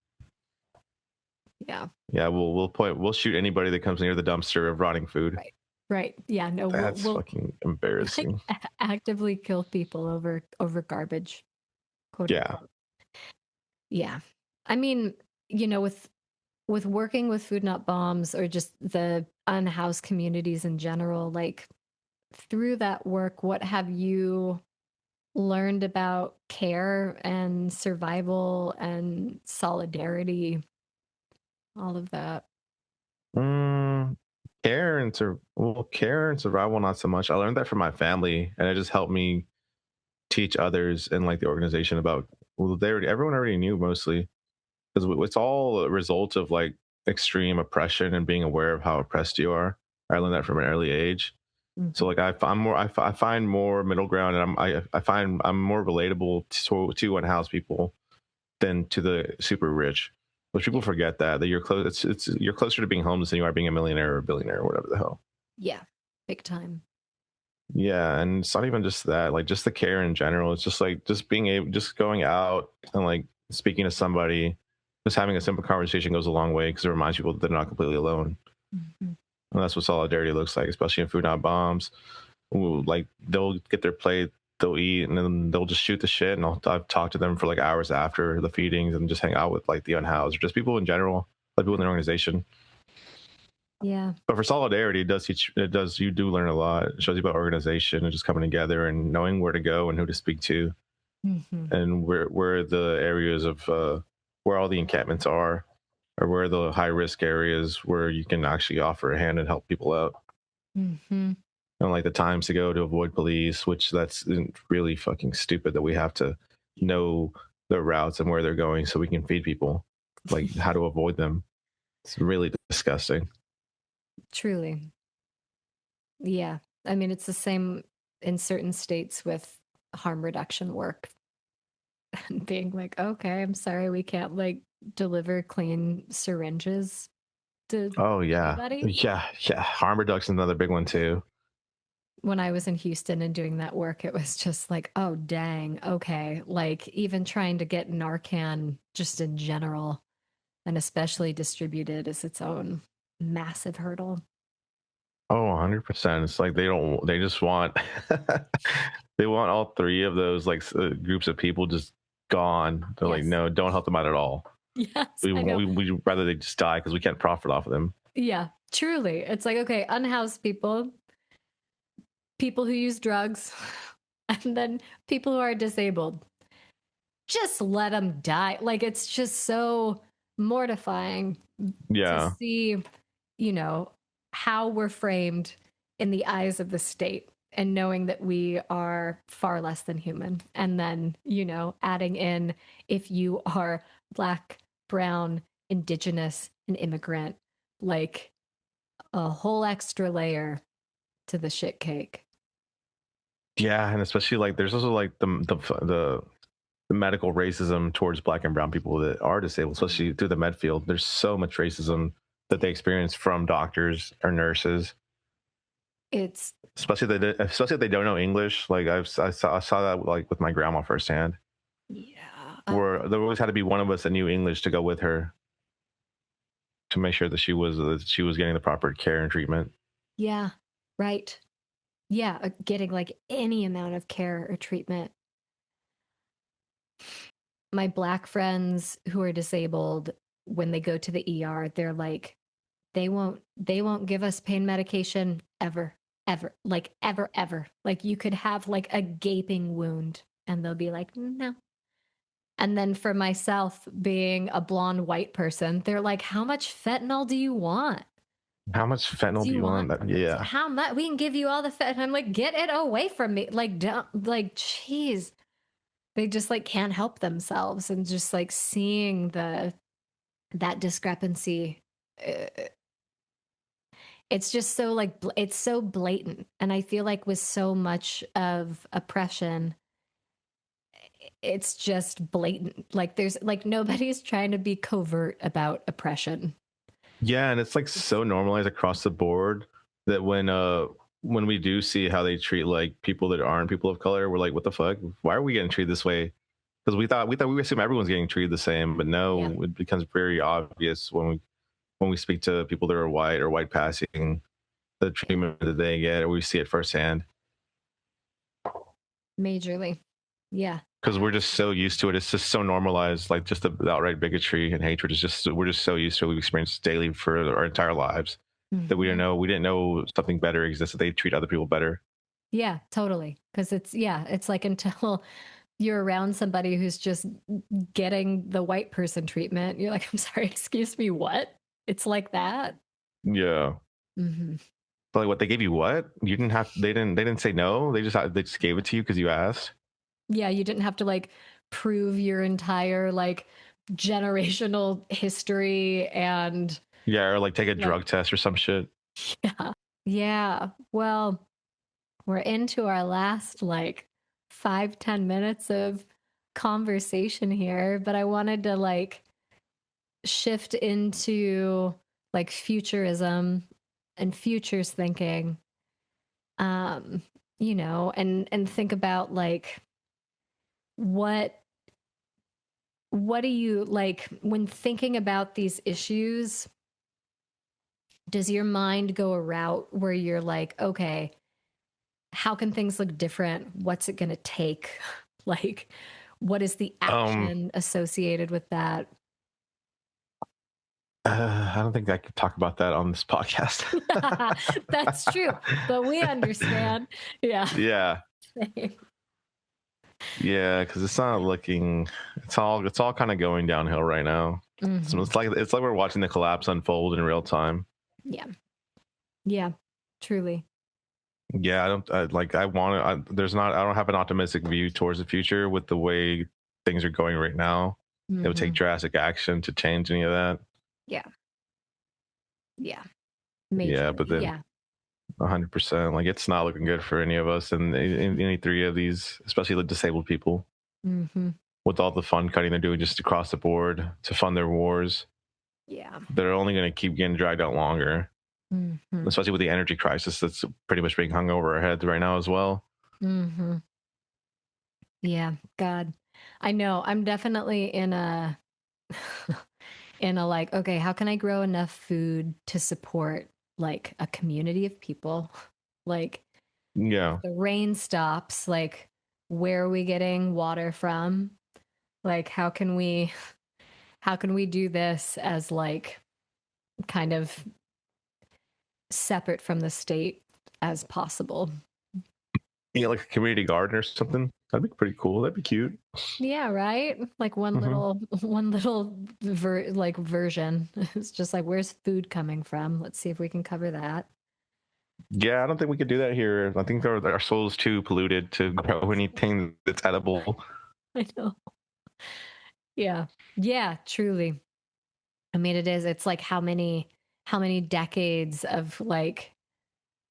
Yeah. Yeah, we'll shoot anybody that comes near the dumpster of rotting food. Right. Right. Yeah. No, That's we'll fucking like embarrassing. actively kill people over garbage, quote Yeah. unquote. Yeah. I mean, with working with Food Not Bombs or just the unhoused communities in general, like through that work, what have you learned about care and survival and solidarity, all of that? Mm, care and survival, not so much. I learned that from my family, and it just helped me teach others in like the organization about. Well, everyone already knew mostly because it's all a result of like extreme oppression and being aware of how oppressed you are. I learned that from an early age. So Mhm. like I find more middle ground, and I find I'm more relatable to unhoused people than to the super rich. Which people Yeah. forget that you're close. It's you're closer to being homeless than you are being a millionaire or a billionaire or whatever the hell. Yeah. Big time. Yeah, and it's not even just that. Like just the care in general. It's just like just being able, just going out and like speaking to somebody, just having a simple conversation goes a long way because it reminds people that they're not completely alone. Mhm. And that's what solidarity looks like, especially in Food Not Bombs. Ooh, like they'll get their plate, they'll eat, and then they'll just shoot the shit. And I've talked to them for like hours after the feedings and just hang out with like the unhoused or just people in general, like people in the organization. Yeah. But for solidarity, you do learn a lot. It shows you about organization and just coming together and knowing where to go and who to speak to Hmm. and where the areas of where all the encampments are or where the high risk areas where you can actually offer a hand and help people out. Hmm. And like the times to go to avoid police, which that's really fucking stupid that we have to know the routes and where they're going so we can feed people, like how to avoid them. It's really disgusting. Truly. Yeah. I mean, it's the same in certain states with harm reduction work. And being like, okay, I'm sorry, we can't like deliver clean syringes to Oh yeah, anybody. yeah. Harm reduction is another big one too. When I was in Houston and doing that work, it was just like, oh, dang, okay. Like, even trying to get Narcan just in general and especially distributed is its own massive hurdle. Oh, 100%. It's like they just want, they want all three of those like groups of people just gone. They're like, Yes. no, don't help them out at all. Yes, I know. We rather they just die because we can't profit off of them. Yeah, truly. It's like, okay, unhoused people, people who use drugs, and then people who are disabled. Just let them die. Like, it's just so mortifying to Yeah. see, you know, how we're framed in the eyes of the state. and knowing that we are far less than human. And then, adding in if you are Black, brown, indigenous, and immigrant, like a whole extra layer to the shit cake. Yeah, and especially like there's also like the medical racism towards Black and brown people that are disabled, especially through the med field. There's so much racism that they experience from doctors or nurses. It's Especially if they don't know English. Like I saw that like with my grandma firsthand, yeah. where there always had to be one of us that knew English to go with her to make sure that she was getting the proper care and treatment. Yeah, right. Yeah, getting like any amount of care or treatment. My Black friends who are disabled, when they go to the ER, they're like, they won't give us pain medication ever, ever, like ever, ever. Like you could have like a gaping wound and they'll be like, no. And then for myself, being a blonde white person, they're like, how much fentanyl do you want? How much fentanyl Do do you you want want? Yeah. how much? We can give you all the fentanyl. I'm like, get it away from me. Like, don't, like, jeez. They just like can't help themselves, and just like seeing that discrepancy, uh, it's just so like it's so blatant. And I feel like with so much of oppression, it's just blatant. Like there's like nobody's trying to be covert about oppression. Yeah, and it's like It's, so normalized across the board that when we do see how they treat like people that aren't people of color, we're like, what the fuck? Why are we getting treated this way? Because we assume everyone's getting treated the same, but yeah, no, it becomes very obvious when we speak to people that are white or white passing, the yeah, treatment that they get, or we see it firsthand. majorly. Yeah. Because we're just so used to it. It's just so normalized. Like just the outright bigotry and hatred is just we're just so used to it. We've experienced daily for our entire lives that Mhm. we didn't know something better existed. They treat other people better. Yeah, totally. Because it's like until you're around somebody who's just getting the white person treatment, you're like, I'm sorry, excuse me, what? It's like that. Yeah. Hmm. But like what they gave you what? You didn't have they didn't say no. They just gave it to you because you asked. Yeah, you didn't have to like prove your entire like generational history and Yeah, or like take a like, drug test or some shit. yeah. Yeah. Well, we're into our last like 5-10 minutes of conversation here, but I wanted to like shift into like futurism and futures thinking, um and think about like what what do you like when thinking about these issues. Does your mind go a route where you're like, okay, how can things look different? What's it going to take? Like, what is the Um, action associated with that? I don't think I could talk about that on this podcast. That's true, but we understand. Yeah. Yeah, yeah, because it's not looking. It's all kind of going downhill right now. So Hmm. it's like we're watching the collapse unfold in real time. Yeah. Yeah. Truly. Yeah, I want to. There's not. I don't have an optimistic view towards the future with the way things are going right now. It would take Hmm. drastic action to change any of that. Yeah. Yeah. Yeah, Majorly. but then Yeah. 100%, like it's not looking good for any of us and any three of these, especially the disabled people, Hmm. with all the fund cutting they're doing just across the board to fund their wars. Yeah. They're only going to keep getting dragged out longer, Hmm. especially with the energy crisis that's pretty much being hung over our heads right now as well. Hmm. Yeah. God. I know. I'm definitely in a in a like, okay, how can I grow enough food to support like a community of people? Like, if Yeah. the rain stops, like, where are we getting water from? Like, how can we do this as like kind of separate from the state as possible? Yeah, like a community garden or something. That'd be pretty cool. That'd be cute. Yeah, right? Like one Hmm. little one little like version. It's just like, where's food coming from? Let's see if we can cover that. Yeah, I don't think we could do that here. I think our soul's too polluted to grow anything that's edible. I know. Yeah. Yeah, truly. I mean, it is. It's like how many decades of like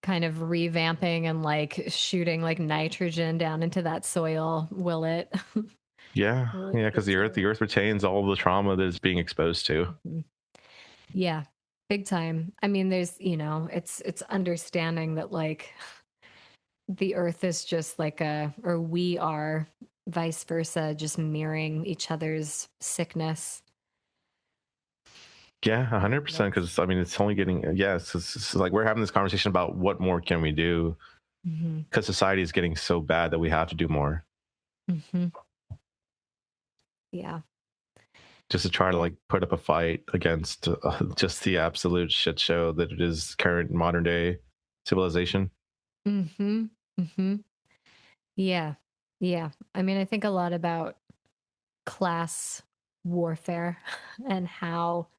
kind of revamping and like shooting like nitrogen down into that soil will it Yeah, will it yeah, because get to? the earth retains all the trauma that it's being exposed to. Mhm. Yeah, big time. I mean, there's, it's understanding that like the earth is just like or we are vice versa, just mirroring each other's sickness. Yeah, Yeah, 100%. that's Because I mean, it's only getting it's like we're having this conversation about what more can we do hmm because society is getting so bad that we have to do more hmm yeah. just to try to Yeah. like put up a fight against just the absolute shit show that it is current modern day civilization. hmm hmm Yeah. Yeah. I mean, I think a lot about class warfare and how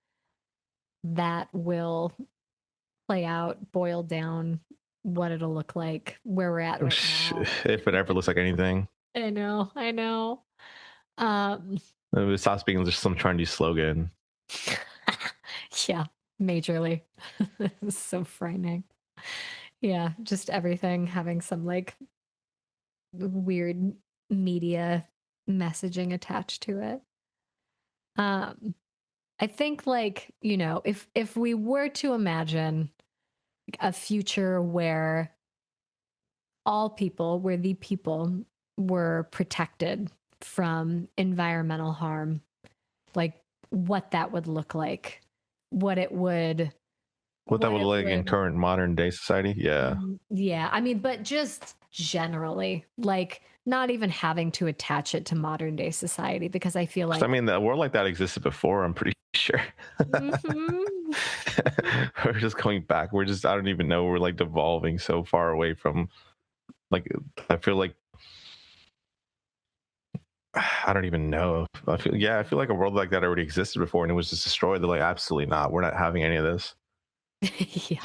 that will play out, boil down what it'll look like where we're at right now. If it ever looks like anything, I know, I know. Um, it stops being just some trendy slogan. yeah, majorly. It's so frightening. Yeah, just everything having some like weird media messaging attached to it. Um, I think like, if we were to imagine a future where all people, where the people were protected from environmental harm, like what that would look like, what it would, What that what would it look like in would, current modern day society, yeah. yeah, I mean, but just generally, like not even having to attach it to modern day society, because I feel 'Cause I like, mean, the world like that existed before. I'm pretty sure. hmm We're just going back. I don't even know. We're like devolving so far away from like. I feel like I don't even know. I feel like a world like that already existed before, and it was just destroyed. They're like, absolutely not. We're not having any of this. yeah.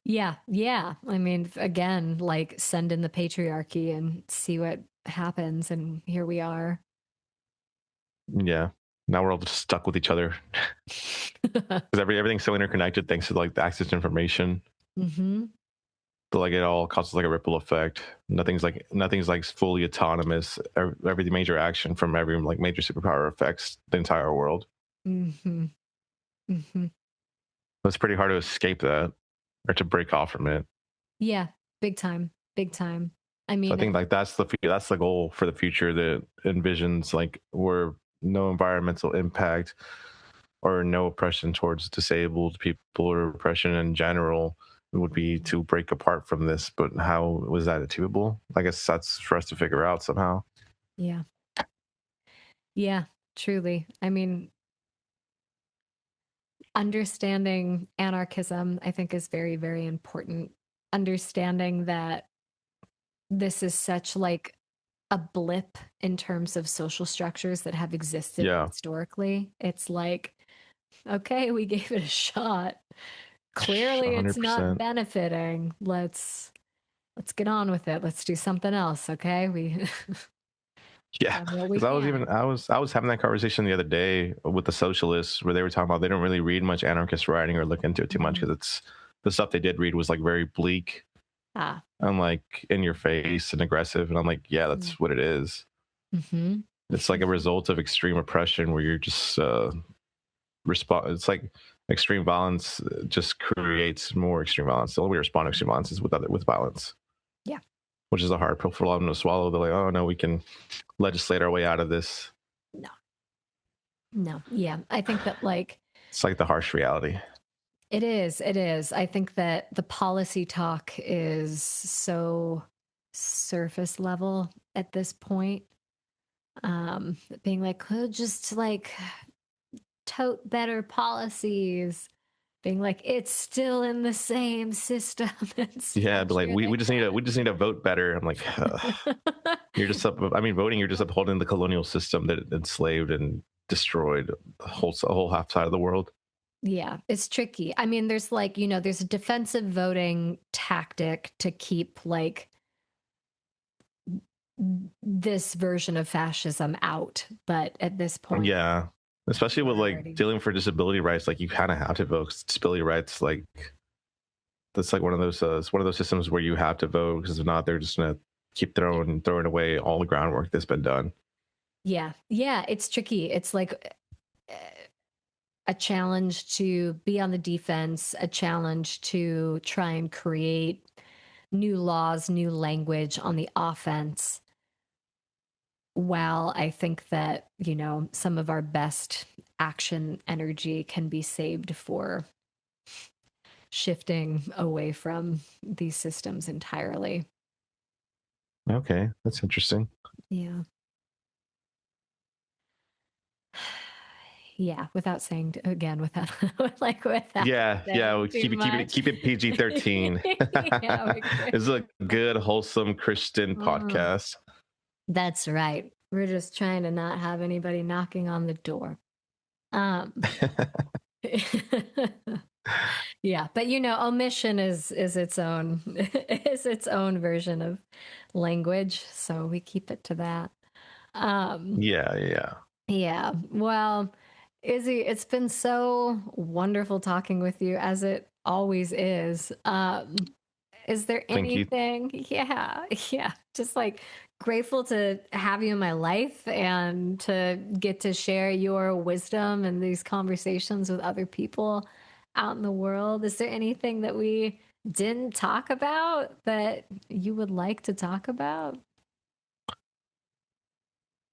Yeah, yeah. I mean, again, like send in the patriarchy and see what happens. And here we are. Yeah. Now we're all just stuck with each other because everything's so interconnected thanks to like the access to information. hmm So like it all causes like a ripple effect. Nothing's like fully autonomous. Every major action from every like major superpower affects the entire world. hmm hmm It's pretty hard to escape that or to break off from it. Yeah, big time, big time. I So I mean, think like that's the goal for the future that envisions like where no environmental impact or no oppression towards disabled people or oppression in general would be to break apart from this. But how was that achievable? I guess that's for us to figure out somehow. yeah, yeah, truly. I mean, understanding anarchism, I think, is very, very important. Understanding that this is such like a blip in terms of social structures that have existed Yeah, historically. It's like, okay, we gave it a shot. Clearly it's not 100%. benefiting. Let's get on with it. Let's do something else, okay? We Yeah, done what we because can. I was having that conversation the other day with the socialists where they were talking about they don't really read much anarchist writing or look into it too much Mhm. because it's the stuff they did read was like very bleak Ah. and like in your face and aggressive, and I'm like, yeah, that's what it is. Mm-hmm. It's like a result of extreme oppression where you're just respond. It's like extreme violence just creates more extreme violence. The only way to respond to extreme violence is with violence, Yeah. which is a hard pill for a lot of them to swallow. They're like, oh no, we can legislate our way out of this. No. No. Yeah. I think that like It's like the harsh reality. it is. It is. I think that the policy talk is so surface level at this point. Being like, "Oh, just like tote better policies," being like, it's still in the same system and Yeah, but like structure that we got just need to vote better. I'm like, us. you're just I mean, voting, you're just upholding the colonial system that enslaved and destroyed a whole half side of the world. Yeah, it's tricky. I mean, there's like, there's a defensive voting tactic to keep like this version of fascism out. But at this point, Yeah, especially with we're like already. dealing for disability rights, like you kind of have to vote. 'Cause disability rights, like that's like one of those it's one of those systems where you have to vote, because if not, they're just gonna keep throwing away all the groundwork that's been done. Yeah. Yeah. It's tricky. It's like a challenge to be on the defense, a challenge to try and create new laws, new language on the offense. While I think that, some of our best action energy can be saved for shifting away from these systems entirely. Okay, that's interesting. Yeah. Yeah, without saying again, without without Yeah, yeah. saying We'll too much. keep it PG-13. Yeah, This is a good, wholesome Christian oh, podcast. that's right. We're just trying to not have anybody knocking on the door. Um yeah, but omission is its own is its own version of language, so we keep it to that. Um Yeah, yeah. Yeah. Well, Izzy, it's been so wonderful talking with you as it always is. Is there Thank you. anything? Yeah. Yeah. Just like grateful to have you in my life and to get to share your wisdom and these conversations with other people out in the world. Is there anything that we didn't talk about that you would like to talk about?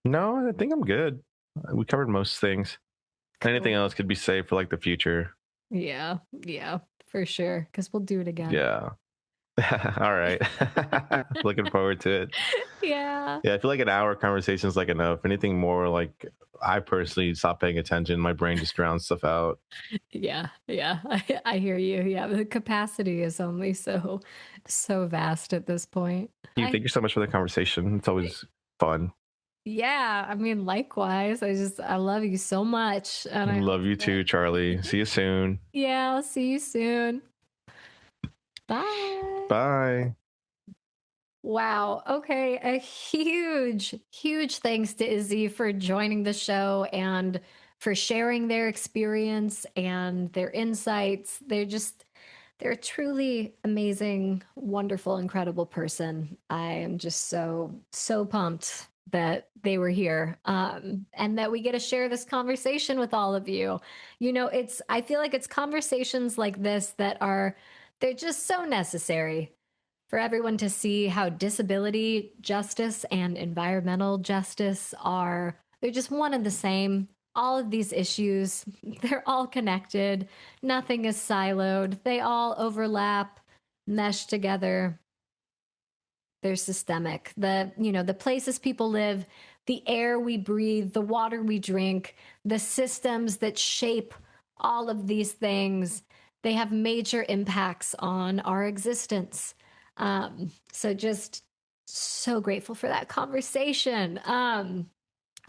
No, I think I'm good. We covered most things. Anything Cool. else could be saved for like the future. Yeah. Yeah, for sure. Because we'll do it again. Yeah. All right. Looking forward to it. Yeah. Yeah, I feel like an hour conversation is like enough. Anything more, like I personally stop paying attention. My brain just drowns stuff out. Yeah. Yeah. I hear you. Yeah. The capacity is only so vast at this point. Thank you so much for the conversation. It's always fun. Yeah. I mean, likewise. I love you so much. And I hope Love you that, too, Charlie. See you soon. yeah, I'll see you soon. Bye. Bye. Wow. Okay. A huge, huge thanks to Izzy for joining the show and for sharing their experience and their insights. They're a truly amazing, wonderful, incredible person. I am just so pumped that they were here and that we get to share this conversation with all of you. I feel like it's conversations like this they're just so necessary for everyone to see how disability justice and environmental justice they're just one and the same. All of these issues, they're all connected. Nothing is siloed. They all overlap, mesh together. They're systemic. The places people live, the air we breathe, the water we drink, the systems that shape all of these things, they have major impacts on our existence. So just so grateful for that conversation.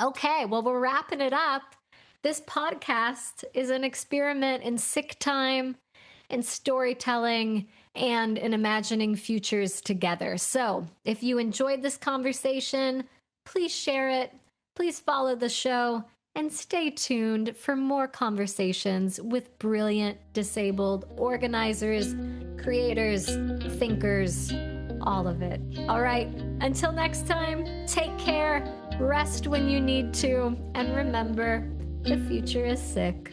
Okay, well, we're wrapping it up. This podcast is an experiment in sick time, in storytelling, and in imagining futures together. So if you enjoyed this conversation, please share it, please follow the show, and stay tuned for more conversations with brilliant disabled organizers, creators, thinkers, all of it. All right, until next time, take care, rest when you need to, and remember, the future is sick.